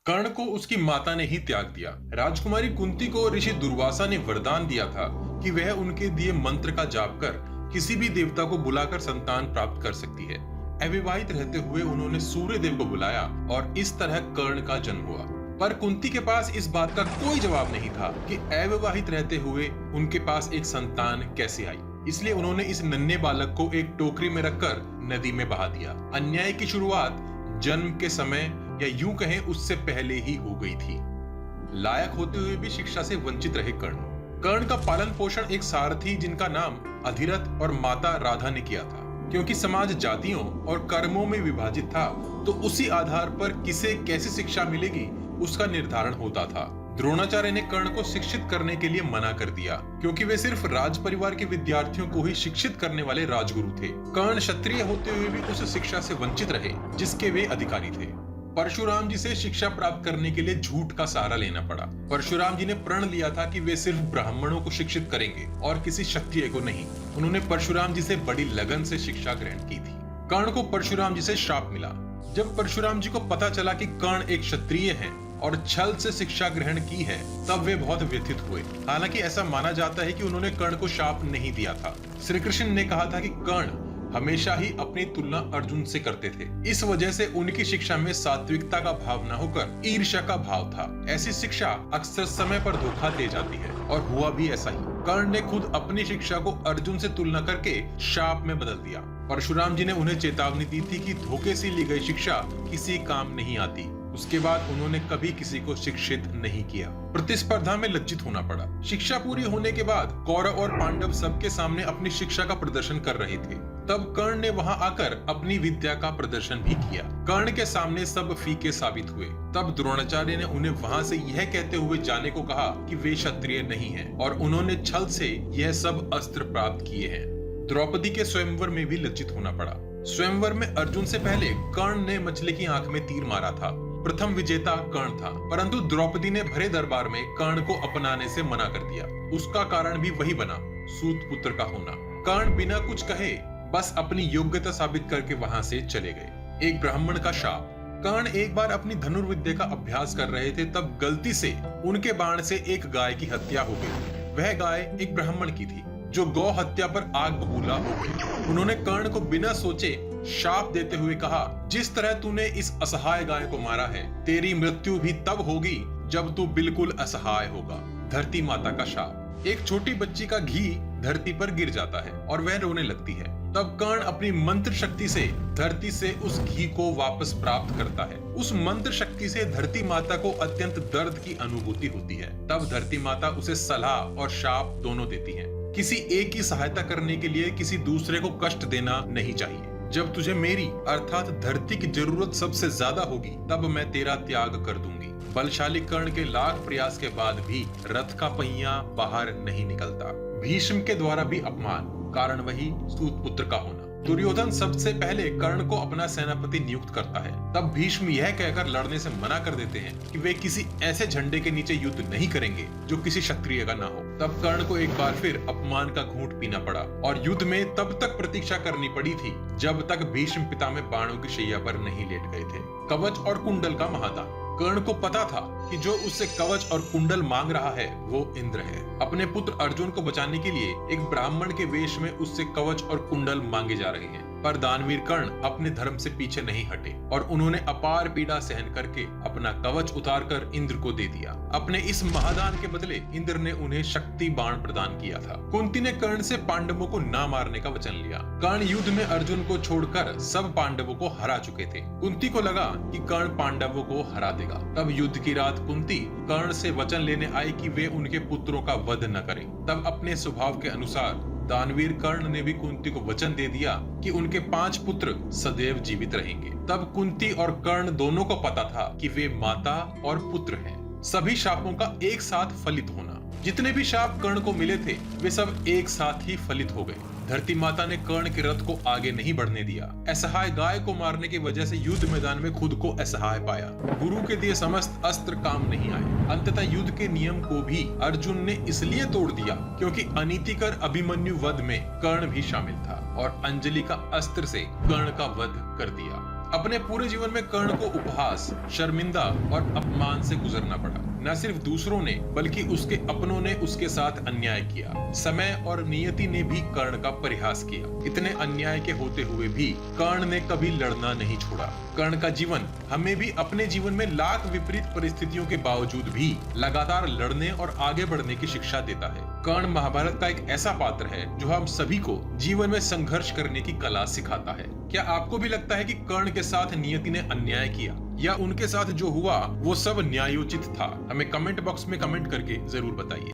कर्ण को उसकी माता ने ही त्याग दिया। राजकुमारी कुंती को ऋषि दुर्वासा ने वरदान दिया था कि वह उनके दिए मंत्र का जाप कर किसी भी देवता को बुलाकर संतान प्राप्त कर सकती है। अविवाहित रहते हुए उन्होंने सूर्य देव को बुलाया और इस तरह कर्ण का जन्म हुआ। पर कुंती के पास इस बात का कोई जवाब नहीं था कि अविवाहित रहते हुए उनके पास एक संतान कैसे आई। इसलिए उन्होंने इस नन्हे बालक को एक टोकरी में रखकर नदी में बहा दिया। अन्याय की शुरुआत जन्म के समय या यूं कहें उससे पहले ही हो गई थी। लायक होते हुए भी शिक्षा से वंचित रहे कर्ण। कर्ण का पालन पोषण एक सारथी जिनका नाम अधिरथ और माता राधा ने किया था। क्योंकि समाज जातियों और कर्मों में विभाजित था, तो उसी आधार पर किसे कैसी शिक्षा मिलेगी उसका निर्धारण होता था। द्रोणाचार्य ने कर्ण को शिक्षित करने के लिए मना कर दिया, क्योंकि वे सिर्फ राज परिवार के विद्यार्थियों को ही शिक्षित करने वाले राजगुरु थे। कर्ण क्षत्रिय होते हुए भी उस शिक्षा से वंचित रहे जिसके वे अधिकारी थे। परशुराम जी से शिक्षा प्राप्त करने के लिए झूठ का सहारा लेना पड़ा। परशुराम जी ने प्रण लिया था कि वे सिर्फ ब्राह्मणों को शिक्षित करेंगे और किसी क्षत्रिय को नहीं। उन्होंने परशुराम जी से बड़ी लगन से शिक्षा ग्रहण की थी। कर्ण को परशुराम जी से श्राप मिला। जब परशुराम जी को पता चला कि कर्ण एक क्षत्रिय है और छल से शिक्षा ग्रहण की है, तब वे बहुत व्यथित हुए। हालांकि ऐसा माना जाता है कि उन्होंने कर्ण को शाप नहीं दिया था। श्री कृष्ण ने कहा था कि कर्ण हमेशा ही अपनी तुलना अर्जुन से करते थे। इस वजह से उनकी शिक्षा में सात्विकता का भाव न होकर ईर्ष्या का भाव था। ऐसी शिक्षा अक्सर समय पर धोखा दे जाती है और हुआ भी ऐसा ही। कर्ण ने खुद अपनी शिक्षा को अर्जुन से तुलना करके शाप में बदल दिया। परशुराम जी ने उन्हें चेतावनी दी थी कि धोखे से ली गई शिक्षा किसी काम नहीं आती। उसके बाद उन्होंने कभी किसी को शिक्षित नहीं किया। प्रतिस्पर्धा में लज्जित होना पड़ा। शिक्षा पूरी होने के बाद कौरव और पांडव सबके सामने अपनी शिक्षा का प्रदर्शन कर रहे थे। तब कर्ण ने वहां आकर अपनी विद्या का प्रदर्शन भी किया। कर्ण के सामने सब फीके साबित हुए। तब द्रोणाचार्य ने उन्हें वहां से यह कहते हुए जाने को कहा कि वे क्षत्रिय नहीं हैं और उन्होंने छल से यह सब अस्त्र प्राप्त किए हैं। द्रौपदी के स्वयंवर में भी लज्जित होना पड़ा। स्वयंवर में अर्जुन से पहले कर्ण ने मछली की आंख में तीर मारा था। प्रथम विजेता कर्ण था, परंतु द्रौपदी ने भरे दरबार में कर्ण को अपनाने से मना कर दिया। उसका कारण भी वही बना, सूत पुत्र का होना। कर्ण बिना कुछ कहे बस अपनी योग्यता साबित करके वहां से चले गए। एक ब्राह्मण का शाप। कर्ण एक बार अपनी धनुर्विद्या का अभ्यास कर रहे थे, तब गलती से उनके बाण से एक गाय की हत्या हो गई। वह गाय एक ब्राह्मण की थी जो गौ हत्या पर आग बबूला हो गई। उन्होंने कर्ण को बिना सोचे शाप देते हुए कहा, जिस तरह तूने इस असहाय गाय को मारा है, तेरी मृत्यु भी तब होगी जब तू बिल्कुल असहाय होगा। धरती माता का शाप। एक छोटी बच्ची का घी धरती पर गिर जाता है और वह रोने लगती है। तब कर्ण अपनी मंत्र शक्ति से धरती से उस घी को वापस प्राप्त करता है। उस मंत्र शक्ति से धरती माता को अत्यंत दर्द की अनुभूति होती है। तब धरती माता उसे सलाह और शाप दोनों देती है। किसी एक की सहायता करने के लिए किसी दूसरे को कष्ट देना नहीं चाहिए। जब तुझे मेरी अर्थात धरती की जरूरत सबसे ज्यादा होगी, तब मैं तेरा त्याग कर दूंगी। बलशाली कर्ण के लाख प्रयास के बाद भी रथ का पहिया बाहर नहीं निकलता। भीष्म के द्वारा भी अपमान, कारण वही सूत पुत्र का होना। दुर्योधन सबसे पहले कर्ण को अपना सेनापति नियुक्त करता है। तब भीष्म यह कहकर लड़ने से मना कर देते हैं कि वे किसी ऐसे झंडे के नीचे युद्ध नहीं करेंगे जो किसी क्षत्रिय का ना हो। तब कर्ण को एक बार फिर अपमान का घूंट पीना पड़ा और युद्ध में तब तक प्रतीक्षा करनी पड़ी थी जब तक भीष्म पितामह बाणों की शैया पर नहीं लेट गए थे। कवच और कुंडल का महादान। कर्ण को पता था कि जो उससे कवच और कुंडल मांग रहा है वो इंद्र है। अपने पुत्र अर्जुन को बचाने के लिए एक ब्राह्मण के वेश में उससे कवच और कुंडल मांगे जा रहे हैं। पर दानवीर कर्ण अपने धर्म से पीछे नहीं हटे और उन्होंने अपार पीड़ा सहन करके अपना कवच उतारकर इंद्र को दे दिया। अपने इस महादान के बदले इंद्र ने उन्हें शक्ति बाण प्रदान किया था। कुंती ने कर्ण से पांडवों को ना मारने का वचन लिया। कर्ण युद्ध में अर्जुन को छोड़कर सब पांडवों को हरा चुके थे। कुंती को लगा कि कर्ण पांडवों को हरा देगा। तब युद्ध की रात कुंती कर्ण से वचन लेने आई कि वे उनके पुत्रों का वध न करें। तब अपने स्वभाव के अनुसार दानवीर कर्ण ने भी कुंती को वचन दे दिया कि उनके 5 पुत्र सदैव जीवित रहेंगे। तब कुंती और कर्ण दोनों को पता था कि वे माता और पुत्र हैं। सभी शापों का एक साथ फलित होना। जितने भी शाप कर्ण को मिले थे वे सब एक साथ ही फलित हो गए। धरती माता ने कर्ण के रथ को आगे नहीं बढ़ने दिया। असहाय गाय को मारने की वजह से युद्ध मैदान में खुद को असहाय पाया। गुरु के दिए समस्त अस्त्र काम नहीं आए। अंततः युद्ध के नियम को भी अर्जुन ने इसलिए तोड़ दिया क्योंकि अनीतिकर अभिमन्यु वध में कर्ण भी शामिल था और अंजलि का अस्त्र से कर्ण का वध कर दिया। अपने पूरे जीवन में कर्ण को उपहास, शर्मिंदा और अपमान से गुजरना पड़ा। न सिर्फ दूसरों ने बल्कि उसके अपनों ने उसके साथ अन्याय किया। समय और नियति ने भी कर्ण का परिहास किया। इतने अन्याय के होते हुए भी कर्ण ने कभी लड़ना नहीं छोड़ा। कर्ण का जीवन हमें भी अपने जीवन में लाख विपरीत परिस्थितियों के बावजूद भी लगातार लड़ने और आगे बढ़ने की शिक्षा देता है। कर्ण महाभारत का एक ऐसा पात्र है जो हम सभी को जीवन में संघर्ष करने की कला सिखाता है। क्या आपको भी लगता है कि कर्ण के साथ नियति ने अन्याय किया, या उनके साथ जो हुआ वो सब न्यायोचित था? हमें कमेंट बॉक्स में कमेंट करके जरूर बताइए।